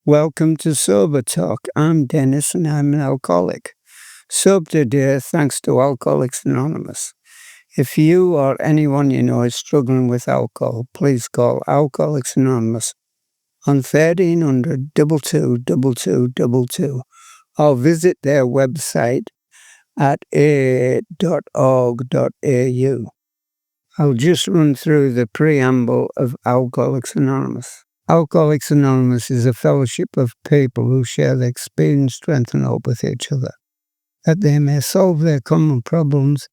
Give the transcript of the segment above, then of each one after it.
Welcome to Sober Talk. I'm Dennis and I'm an alcoholic. Sober today thanks to Alcoholics Anonymous. If you or anyone you know is struggling with alcohol, please call Alcoholics Anonymous on 1300 222222 or visit their website at aa.org.au. I'll just run through the preamble of Alcoholics Anonymous. Alcoholics Anonymous is a fellowship of people who share their experience, strength, and hope with each other, that they may solve their common problems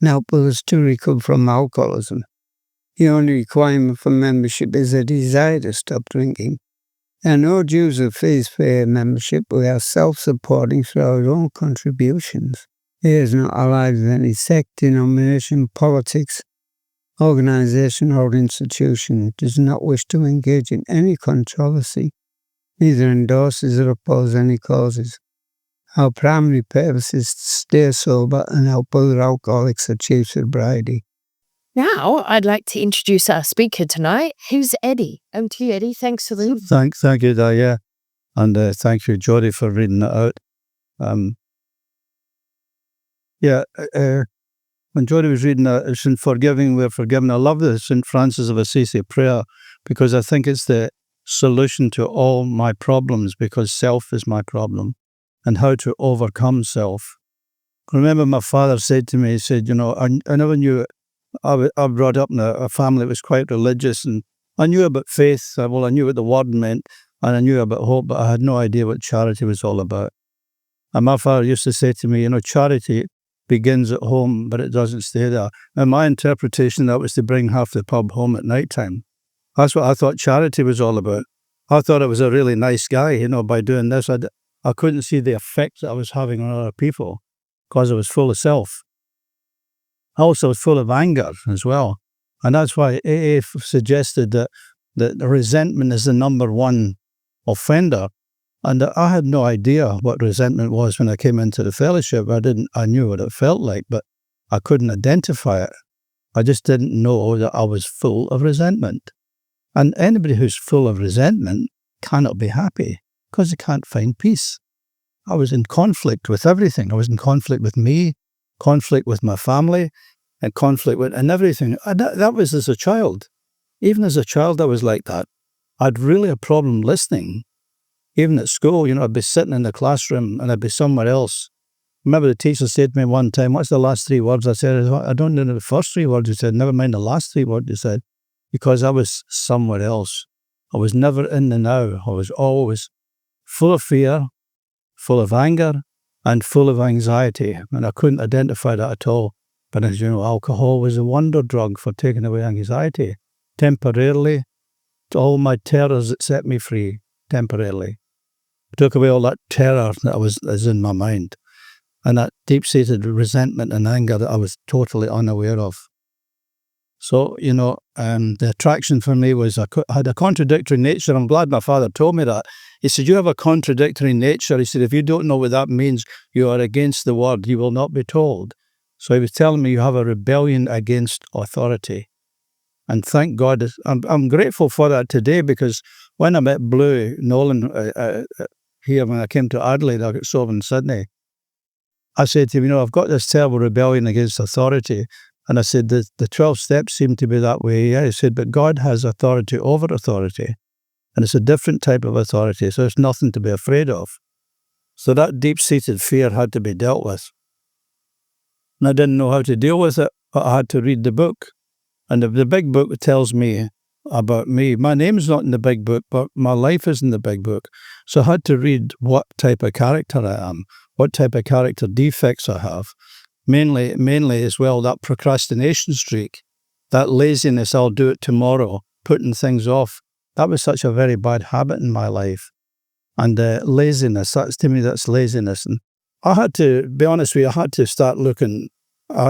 and help others to recover from alcoholism. The only requirement for membership is a desire to stop drinking. There are no dues or fees for a membership. We are self-supporting through our own contributions. It is not allied with any sect, denomination, politics, organization or institution, does not wish to engage in any controversy, neither endorses or opposes any causes. Our primary purpose is to stay sober and help other alcoholics achieve sobriety. Now, I'd like to introduce our speaker tonight, who's Eddie. To you, Eddie. Thanks for the... Thank you, Daya. And thank you, Jody, for reading that out. When Jody was reading that, in forgiving, we're forgiven. I love the St. Francis of Assisi prayer because I think it's the solution to all my problems, because self is my problem and how to overcome self. I remember my father said to me, he said, I never knew, I brought up in a family that was quite religious, and I knew about faith. I knew what the word meant and I knew about hope, but I had no idea what charity was all about. And my father used to say to me, charity begins at home, but it doesn't stay there. And my interpretation, that was to bring half the pub home at night time. That's what I thought charity was all about. I thought I was a really nice guy, by doing this. I couldn't see the effect that I was having on other people because I was full of self. I also was full of anger as well. And that's why AA suggested that resentment is the number one offender. And I had no idea what resentment was when I came into the fellowship. I knew what it felt like, but I couldn't identify it. I just didn't know that I was full of resentment. And anybody who's full of resentment cannot be happy because they can't find peace. I was in conflict with everything. I was in conflict with me, conflict with my family, and conflict with everything. And that was as a child. Even as a child, I was like that. I had really a problem listening. Even at school, I'd be sitting in the classroom and I'd be somewhere else. I remember the teacher said to me one time, "What's the last three words?" I said, "I don't know the first three words." He said, "Never mind the last three words," he said, because I was somewhere else. I was never in the now. I was always full of fear, full of anger, and full of anxiety. And I couldn't identify that at all. But as you know, alcohol was a wonder drug for taking away anxiety. Temporarily, all my terrors, it set me free temporarily. It took away all that terror that was in my mind, and that deep-seated resentment and anger that I was totally unaware of. So, the attraction for me was I had a contradictory nature. I'm glad my father told me that. He said, "You have a contradictory nature." He said, "If you don't know what that means, you are against the word. You will not be told." So he was telling me you have a rebellion against authority. And thank God, I'm grateful for that today, because when I met Blue Nolan here, when I came to Adelaide, I got sober in Sydney, I said to him, I've got this terrible rebellion against authority. And I said, the 12 steps seem to be that way. Yeah, he said, but God has authority over authority. And it's a different type of authority, so it's nothing to be afraid of. So that deep-seated fear had to be dealt with. And I didn't know how to deal with it, but I had to read the book. And the big book tells me about me. My name's not in the big book, but my life is in the big book. So I had to read what type of character I am, what type of character defects I have. Mainly as well, that procrastination streak, that laziness, I'll do it tomorrow, putting things off. That was such a very bad habit in my life. And laziness, that's laziness. And I had to, be honest with you, I had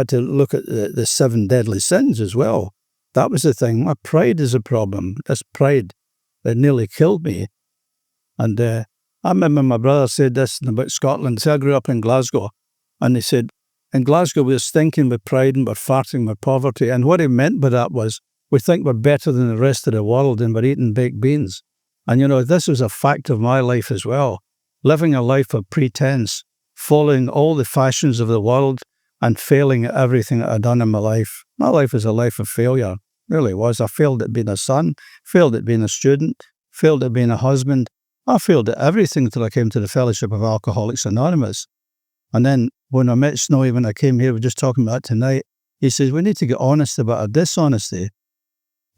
to look at the 7 deadly sins as well. That was the thing. My pride is a problem. This pride that nearly killed me. And I remember my brother said this about Scotland. So I grew up in Glasgow. And he said, in Glasgow, we're stinking with pride and we're farting with poverty. And what he meant by that was, we think we're better than the rest of the world and we're eating baked beans. And this was a fact of my life as well. Living a life of pretense, following all the fashions of the world and failing at everything that I'd done in my life. My life was a life of failure. It really was. I failed at being a son, failed at being a student, failed at being a husband. I failed at everything until I came to the Fellowship of Alcoholics Anonymous. And then when I met Snowy, when I came here, we're just talking about tonight, he says, we need to get honest about our dishonesty.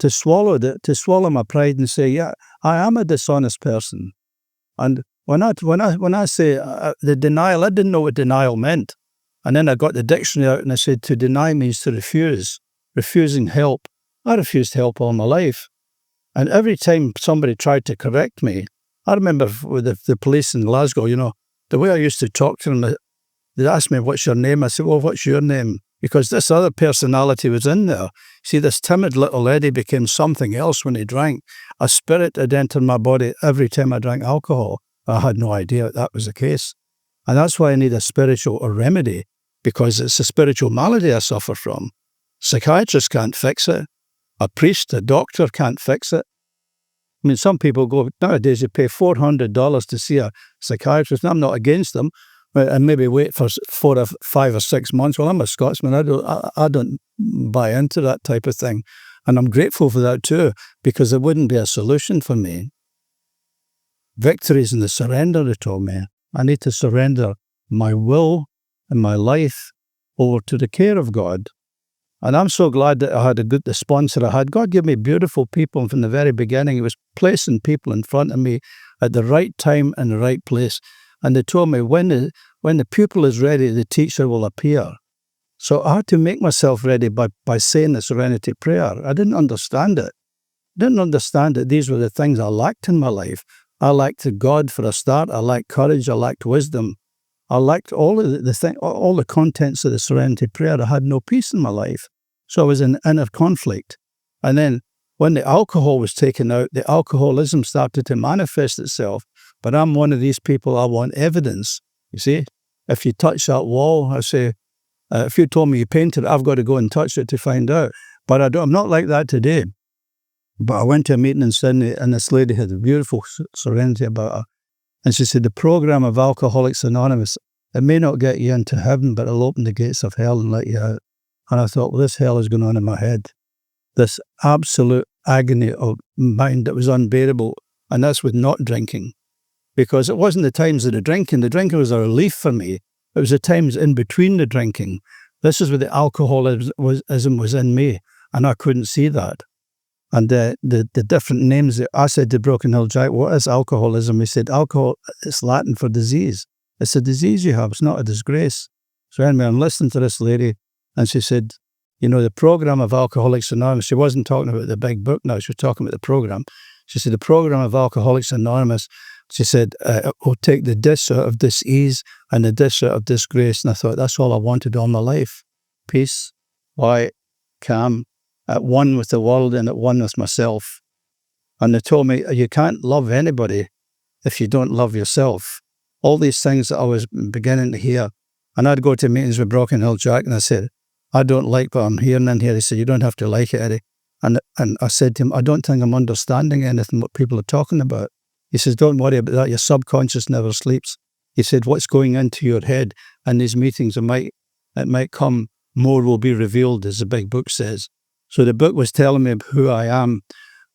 To swallow my pride and say, yeah, I am a dishonest person. And when I say the denial, I didn't know what denial meant. And then I got the dictionary out and I said, to deny means to refuse, refusing help. I refused help all my life. And every time somebody tried to correct me, I remember with the police in Glasgow, the way I used to talk to them, they'd ask me, what's your name? I said, well, what's your name? Because this other personality was in there. See, this timid little Eddie became something else when he drank. A spirit had entered my body every time I drank alcohol. I had no idea that was the case. And that's why I need a spiritual remedy, because it's a spiritual malady I suffer from. Psychiatrists can't fix it. A priest, a doctor can't fix it. I mean, some people go, nowadays you pay $400 to see a psychiatrist, and I'm not against them, and maybe wait for 4 or 5 or 6 months. Well, I'm a Scotsman. I don't buy into that type of thing. And I'm grateful for that too, because it wouldn't be a solution for me. Victory is in the surrender, they told me. I need to surrender my will and my life over to the care of God. And I'm so glad that I had the sponsor I had. God gave me beautiful people from the very beginning. He was placing people in front of me at the right time and the right place. And they told me, when the pupil is ready, the teacher will appear. So I had to make myself ready by saying the Serenity Prayer. I didn't understand it. Didn't understand that these were the things I lacked in my life. I lacked God for a start. I lacked courage. I lacked wisdom. I lacked all the contents of the Serenity Prayer. I had no peace in my life. So I was in inner conflict. And then when the alcohol was taken out, the alcoholism started to manifest itself. But I'm one of these people, I want evidence. You see, if you touch that wall, I say, if you told me you painted it, I've got to go and touch it to find out. But I'm not like that today. But I went to a meeting in Sydney, and this lady had a beautiful serenity about her. And she said, the program of Alcoholics Anonymous, it may not get you into heaven, but it'll open the gates of hell and let you out. And I thought, well, this hell is going on in my head. This absolute agony of mind that was unbearable. And that's with not drinking. Because it wasn't the times of the drinking. The drinking was a relief for me. It was the times in between the drinking. This is where the alcoholism was in me. And I couldn't see that. And the different names, I said to Broken Hill Jack, what is alcoholism? He said, alcohol is Latin for disease. It's a disease you have. It's not a disgrace. So anyway, I'm listening to this lady, and she said, the program of Alcoholics Anonymous, she wasn't talking about the big book now, she was talking about the program. She said, the program of Alcoholics Anonymous, she said, will take the dish out of dis-ease and the dish out of disgrace. And I thought, that's all I wanted all my life. Peace, quiet, calm, at one with the world and at one with myself. And they told me, you can't love anybody if you don't love yourself. All these things that I was beginning to hear. And I'd go to meetings with Broken Hill Jack, and I said, I don't like what I'm hearing in here. He said, you don't have to like it, Eddie. And I said to him, I don't think I'm understanding anything what people are talking about. He says, don't worry about that. Your subconscious never sleeps. He said, what's going into your head in these meetings, it might come, more will be revealed, as the big book says. So the book was telling me who I am.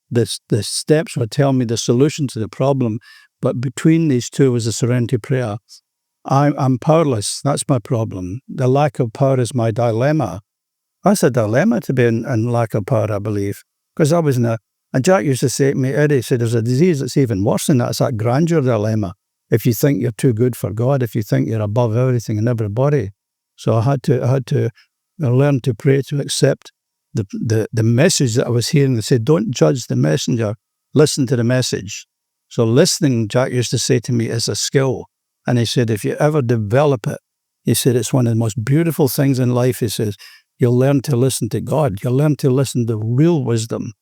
The steps were telling me the solution to the problem. But between these two was the Serenity Prayer. I'm powerless. That's my problem. The lack of power is my dilemma. That's a dilemma to be in lack of power, I believe. Because I was and Jack used to say to me, Eddie, said, there's a disease that's even worse than that. It's that grandeur dilemma. If you think you're too good for God, if you think you're above everything and everybody. So I had to learn to pray, to accept the message that I was hearing. They said, don't judge the messenger, listen to the message. So listening, Jack used to say to me, is a skill. And he said, if you ever develop it, he said, it's one of the most beautiful things in life. He says, you'll learn to listen to God. You'll learn to listen to real wisdom.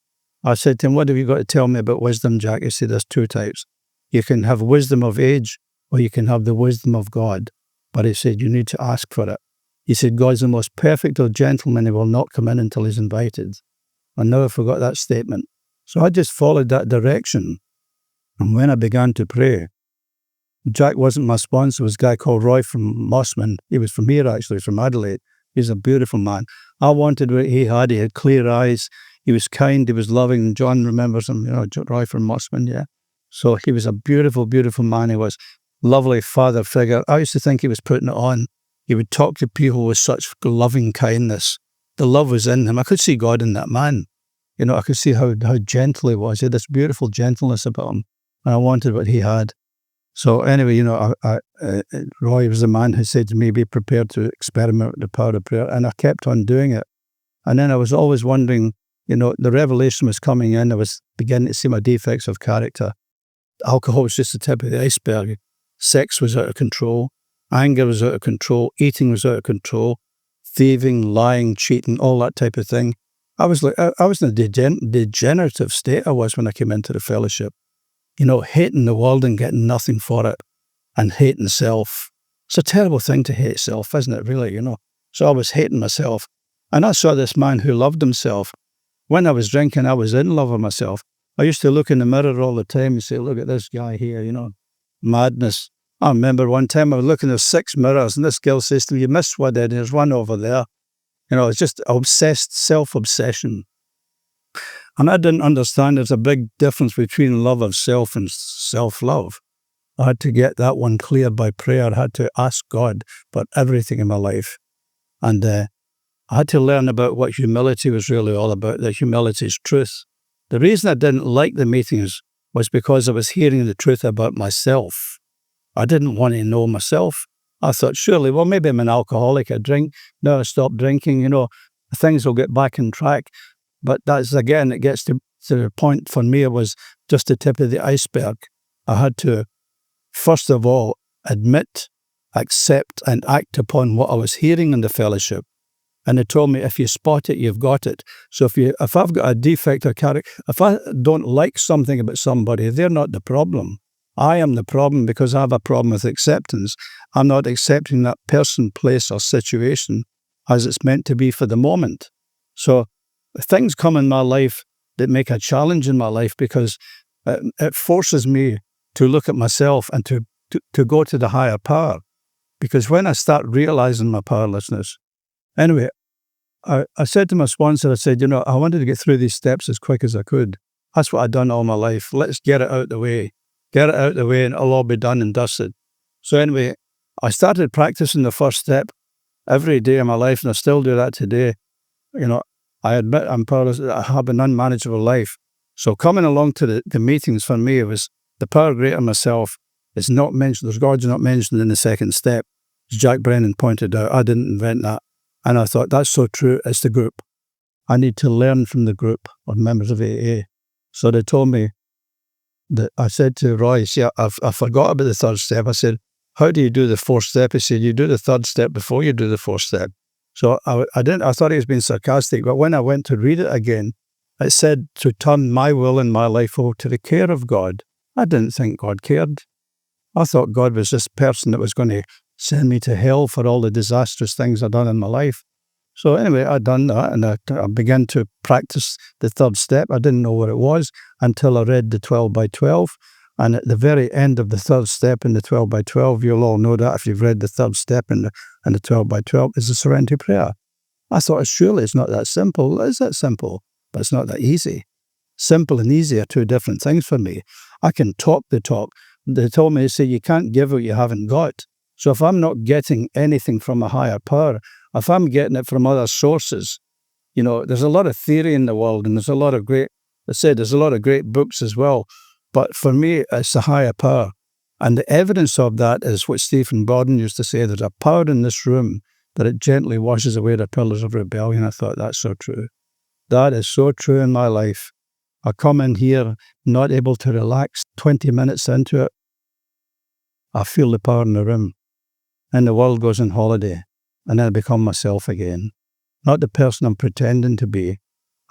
I said to him, what have you got to tell me about wisdom, Jack? He said, there's 2 types. You can have wisdom of age, or you can have the wisdom of God. But he said, you need to ask for it. He said, God's the most perfect of gentlemen. He will not come in until he's invited. I never forgot that statement. So I just followed that direction. And when I began to pray, Jack wasn't my sponsor. It was a guy called Roy from Mossman. He was from here, actually, from Adelaide. He's a beautiful man. I wanted what he had. He had clear eyes. He was kind. He was loving. John remembers him, Roy from Mossman, yeah. So he was a beautiful, beautiful man. He was lovely father figure. I used to think he was putting it on. He would talk to people with such loving kindness. The love was in him. I could see God in that man. I could see how gentle he was. He had this beautiful gentleness about him. And I wanted what he had. So anyway, Roy was the man who said to me, be prepared to experiment with the power of prayer. And I kept on doing it. And then I was always wondering, the revelation was coming in. I was beginning to see my defects of character. Alcohol was just the tip of the iceberg. Sex was out of control. Anger was out of control. Eating was out of control. Thieving, lying, cheating, all that type of thing. I was in a degenerative state I was when I came into the fellowship. Hating the world and getting nothing for it, and hating self. It's a terrible thing to hate self, isn't it, really, So I was hating myself. And I saw this man who loved himself. When I was drinking, I was in love with myself. I used to look in the mirror all the time and say, look at this guy here, madness. I remember one time I was looking at 6 mirrors and this girl says to me, you missed one there, there's one over there. It's just obsessed, self-obsession. And I didn't understand there's a big difference between love of self and self-love. I had to get that one clear by prayer. I had to ask God for everything in my life. And I had to learn about what humility was really all about, that humility is truth. The reason I didn't like the meetings was because I was hearing the truth about myself. I didn't want to know myself. I thought, surely, well, maybe I'm an alcoholic. I drink. Now I stop drinking, things will get back on track. But that's, again, it gets to the point for me, it was just the tip of the iceberg. I had to, first of all, admit, accept, and act upon what I was hearing in the fellowship. And they told me, if you spot it, you've got it. So if I've got a defect of character, if I don't like something about somebody, they're not the problem. I am the problem because I have a problem with acceptance. I'm not accepting that person, place, or situation as it's meant to be for the moment. So things come in my life that make a challenge in my life because it forces me to look at myself and to go to the higher power. Because when I start realizing my powerlessness, anyway, I said to my sponsor, I said, I wanted to get through these steps as quick as I could. That's what I've done all my life. Let's get it out the way. Get it out the way and it'll all be done and dusted. So anyway, I started practicing the first step every day of my life, and I still do that today. I admit I'm powerless. I have an unmanageable life. So coming along to the meetings for me, it was the power greater myself is not mentioned. There's God's not mentioned in the second step. As Jack Brennan pointed out, I didn't invent that. And I thought, that's so true. It's the group. I need to learn from the group of members of AA. So they told me that I said to Roy, see, I forgot about the third step. I said, how do you do the fourth step? He said, you do the third step before you do the fourth step. So I thought he was being sarcastic, but when I went to read it again, it said to turn my will and my life over to the care of God. I didn't think God cared. I thought God was this person that was going to send me to hell for all the disastrous things I'd done in my life. So anyway, I'd done that, and I began to practice the third step. I didn't know what it was until I read the 12 by 12. And at the very end of the third step in the 12 by 12, you'll all know that if you've read the third step in the 12 by 12, is the serenity prayer. I thought, surely it's not that simple. It is that simple, but it's not that easy. Simple and easy are two different things for me. I can talk the talk. They told me, they say, you can't give what you haven't got. So if I'm not getting anything from a higher power, if I'm getting it from other sources, there's a lot of theory in the world, and there's a lot of great books as well. But for me, it's the higher power. And the evidence of that is what Stephen Borden used to say, there's a power in this room that it gently washes away the pillars of rebellion. I thought, that's so true. That is so true in my life. I come in here not able to relax. 20 minutes into it, I feel the power in the room. And the world goes on holiday. And then I become myself again. Not the person I'm pretending to be.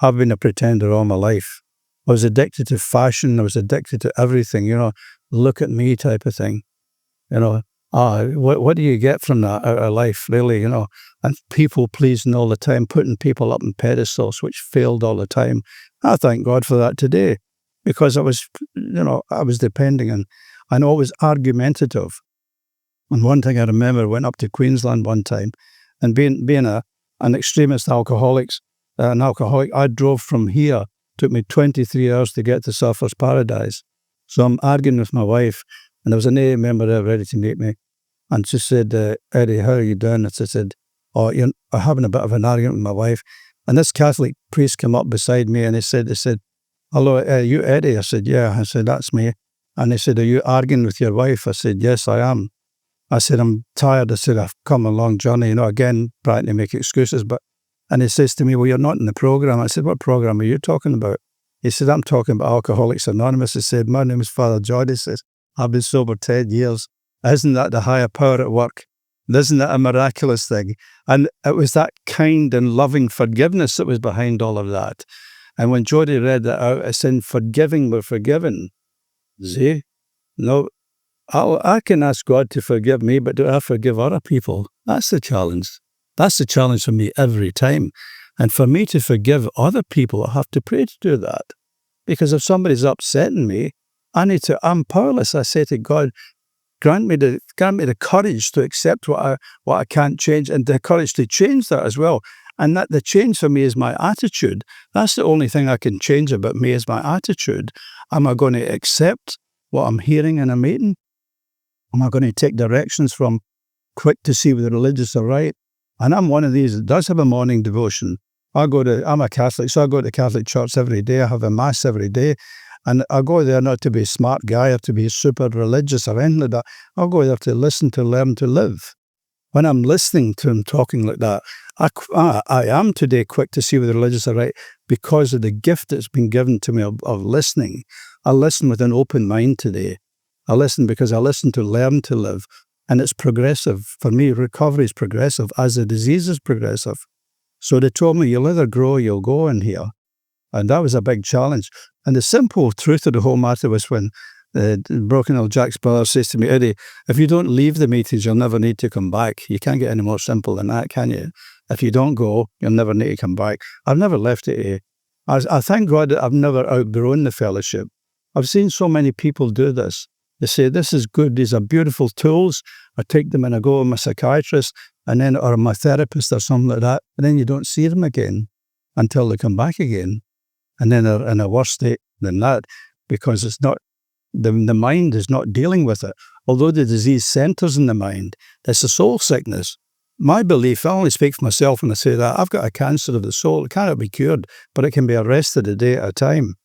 I've been a pretender all my life. I was addicted to fashion. I was addicted to everything, look at me type of thing. What do you get from that out of life, really, And people pleasing all the time, putting people up on pedestals, which failed all the time. I thank God for that today. because I was depending and always argumentative. And one thing I remember, I went up to Queensland one time, and being an extremist alcoholic, I drove from here. Took me 23 hours to get to Surfers Paradise. So I'm arguing with my wife, and there was an AA member there ready to meet me. And she said, Eddie, how are you doing? And I said, oh, I'm having a bit of an argument with my wife. And this Catholic priest came up beside me, and they said, hello, you Eddie? I said, yeah. I said, that's me. And they said, are you arguing with your wife? I said, yes, I am. I said, I'm tired. I said, I've come a long journey, again, trying to make excuses. And he says to me, well, you're not in the program. I said, what program are you talking about? He said, I'm talking about Alcoholics Anonymous. He said, my name is Father John. He says, I've been sober 10 years. Isn't that the higher power at work? Isn't that a miraculous thing? And it was that kind and loving forgiveness that was behind all of that. And when Jody read that out, it's in forgiving we're forgiven. See? No, I can ask God to forgive me, but do I forgive other people? That's the challenge. That's the challenge for me every time. And for me to forgive other people, I have to pray to do that. Because if somebody's upsetting me, I'm powerless. I say to God, grant me the courage to accept what I can't change, and the courage to change that as well. And that the change for me is my attitude. That's the only thing I can change about me is my attitude. Am I going to accept what I'm hearing in a meeting? Am I going to take directions from quick to see whether the religious are right? And I'm one of these that does have a morning devotion. I'm a Catholic, so I go to the Catholic Church every day. I have a Mass every day. And I go there not to be a smart guy or to be super religious or anything like that. I'll go there to listen, to learn, to live. When I'm listening to him talking like that, I am today quick to see whether the religious are right because of the gift that's been given to me of listening. I listen with an open mind today. I listen because I listen to learn to live. And it's progressive. For me, recovery is progressive as the disease is progressive. So they told me, you'll either grow or you'll go in here. And that was a big challenge. And the simple truth of the whole matter was when Broken Hill Jack Spiller says to me, Eddie, if you don't leave the meetings, you'll never need to come back. You can't get any more simple than that, can you? If you don't go, you'll never need to come back. I've never left it. I thank God that I've never outgrown the fellowship. I've seen so many people do this. They say, this is good. These are beautiful tools. I take them and I go with my psychiatrist or my therapist or something like that. And then you don't see them again until they come back again. And then they're in a worse state than that because it's not, the mind is not dealing with it. Although the disease centers in the mind, it's a soul sickness. My belief, I only speak for myself when I say that, I've got a cancer of the soul. It cannot be cured, but it can be arrested a day at a time.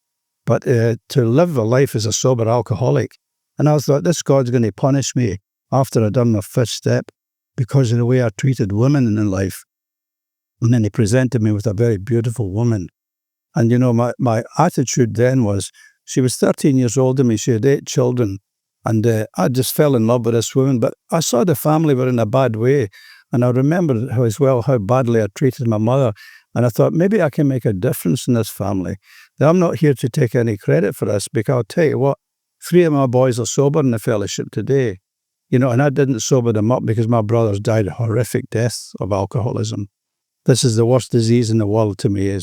But to live a life as a sober alcoholic, and I thought, this God's going to punish me after I'd done my fifth step because of the way I treated women in life. And then he presented me with a very beautiful woman. And, my attitude then was, she was 13 years old than me. She had 8 children. And I just fell in love with this woman. But I saw the family were in a bad way. And I remembered how badly I treated my mother. And I thought, maybe I can make a difference in this family. Now, I'm not here to take any credit for this, because I'll tell you what, 3 of my boys are sober in the fellowship today. And I didn't sober them up because my brothers died horrific deaths of alcoholism. This is the worst disease in the world to me.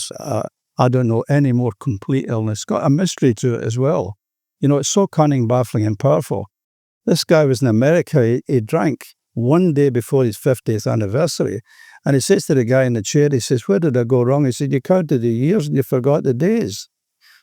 I don't know any more complete illness. It's got a mystery to it as well. It's so cunning, baffling, and powerful. This guy was in America. He drank one day before his 50th anniversary. And he says to the guy in the chair, he says, where did I go wrong? He said, you counted the years and you forgot the days.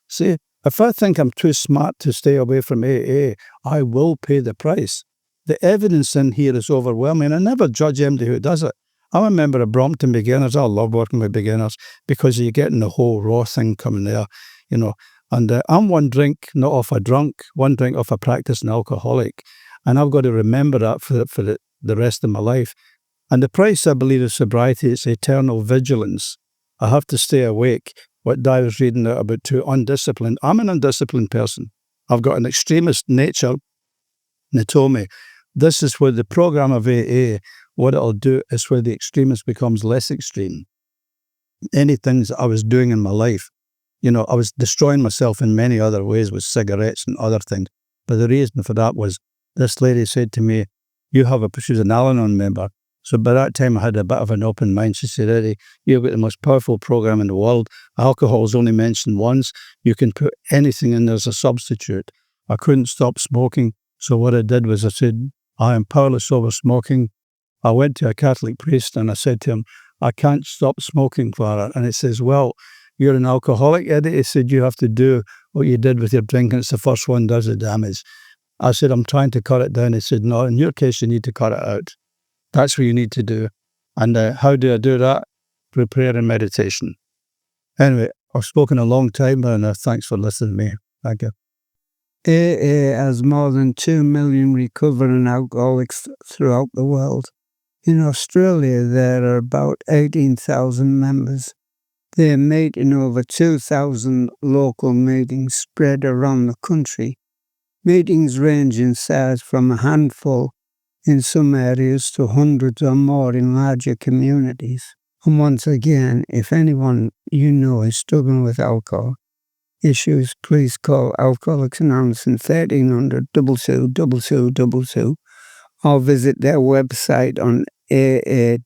See, if I think I'm too smart to stay away from AA, I will pay the price. The evidence in here is overwhelming. I never judge anybody who does it. I'm a member of Brompton Beginners. I love working with beginners because you're getting the whole raw thing coming there, And I'm one drink, not off a drunk, one drink off a practicing alcoholic. And I've got to remember that for the rest of my life. And the price, I believe, of sobriety is eternal vigilance. I have to stay awake. What Di was reading there about too undisciplined. I'm an undisciplined person. I've got an extremist nature. And they told me, this is where the program of AA, what it'll do is where the extremist becomes less extreme. Any things I was doing in my life, I was destroying myself in many other ways with cigarettes and other things. But the reason for that was this lady said to me, she was an Al-Anon member. So by that time, I had a bit of an open mind. She said, Eddie, you've got the most powerful program in the world. Alcohol is only mentioned once. You can put anything in there as a substitute. I couldn't stop smoking. So what I did was I said, I am powerless over smoking. I went to a Catholic priest and I said to him, I can't stop smoking, Clara. And he says, well, you're an alcoholic, Eddie. He said, you have to do what you did with your drinking. It's the first one does the damage. I said, I'm trying to cut it down. He said, no, in your case, you need to cut it out. That's what you need to do. And how do I do that? Through prayer and meditation. Anyway, I've spoken a long time, and thanks for listening to me. Thank you. AA has more than 2 million recovering alcoholics throughout the world. In Australia, there are about 18,000 members. They meet in over 2,000 local meetings spread around the country. Meetings range in size from a handful in some areas to hundreds or more in larger communities. And once again, if anyone you know is struggling with alcohol issues, please call Alcoholics Anonymous in 1300 222222 or visit their website on aa.org.au.